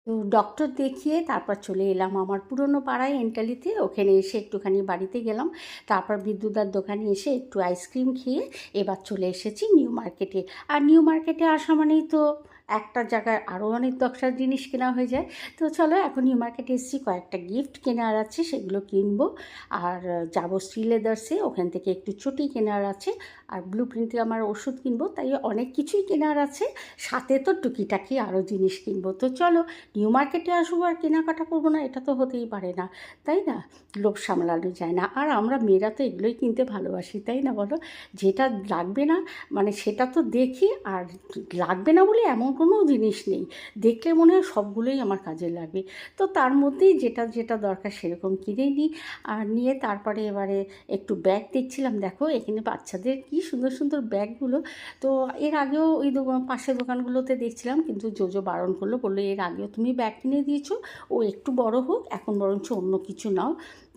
তো ডক্টর দেখিয়ে তারপর চলে এলাম আমার পুরনো পাড়ায় এন্টালিতে। ওখানে এসে একটুখানি বাড়িতে গেলাম, তারপর বিদ্যুদার দোকানে এসে একটু আইসক্রিম খেয়ে এবার চলে এসেছি নিউ মার্কেটে। আর নিউ মার্কেটে আসা মানেই তো একটা জায়গায় আরও অনেক দরকার জিনিস কেনা হয়ে যায়। তো চলো এখন নিউ মার্কেটে এসেছি, কয়েকটা গিফট কেনার আছে, সেগুলো কিনবো। আর যাবো শ্রীলেদার্সে, ওখান থেকে একটু চটি কেনার আছে। আর ব্লু প্রিন্টে আমার ওষুধ কিনবো, তাই অনেক কিছুই কেনার আছে। সাথে তো টুকিটাকি আরও জিনিস কিনবো। তো চলো নিউ মার্কেটে আসবো আর কেনাকাটা করবো না, এটা তো হতেই পারে না, তাই না? লোভ সামলানো যায় না। আর আমরা মেয়েরা তো এগুলোই কিনতে ভালোবাসি, তাই না বলো? যেটা লাগবে না মানে সেটা তো দেখি, আর লাগবে না বলে এমন কোনো জিনিস নেই, দেখলে মনে হয় সবগুলোই আমার কাজে লাগবে। তো তার মধ্যেই যেটা যেটা দরকার সেরকম কিনে নিই। আর নিয়ে তারপরে এবারে একটু ব্যাগ দেখছিলাম, দেখো এখানে বাচ্চাদের কী সুন্দর সুন্দর ব্যাগগুলো। তো এর আগেও ওই পাশের দোকানগুলোতে দেখছিলাম, কিন্তু জোজো বারণ করলো, বললো এর আগেও তুমি ব্যাগ কিনে দিয়েছো, ও একটু বড় হোক, এখন বরঞ্চ অন্য কিছু নাও।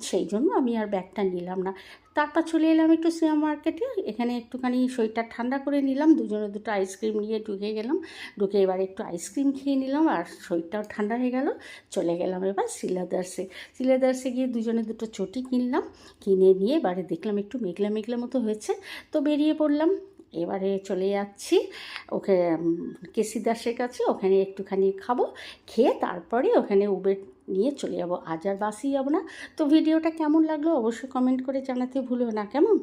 সেই জন্য আমি আর ব্যাগটা নিলাম না। তারপর চলে এলাম একটু সিনেমা মার্কেটে, এখানে একটুখানি শরীরটা ঠান্ডা করে নিলাম, দুজনে দুটো আইসক্রিম নিয়ে ঢুকে গেলাম। ঢুকে এবার একটু আইসক্রিম খেয়ে নিলাম, আর শরীরটাও ঠান্ডা হয়ে গেল। চলে গেলাম এবার শ্রীলেদার্সে। শ্রীলেদার্সে গিয়ে দুজনে দুটো চটি কিনলাম। কিনে নিয়ে এবারে দেখলাম একটু মেঘলা মেঘলা মতো হয়েছে, তো বেরিয়ে পড়লাম। এবারে চলে যাচ্ছি ওকে কেসি দাসের কাছে, ওখানে একটুখানি খাবো, খেয়ে তারপরে ওখানে উবের নিয়ে চলে যাবো। আজ আর বাসই যাবো না। তো ভিডিওটা কেমন লাগলো অবশ্যই কমেন্ট করে জানাতে ভুলো না, কেমন?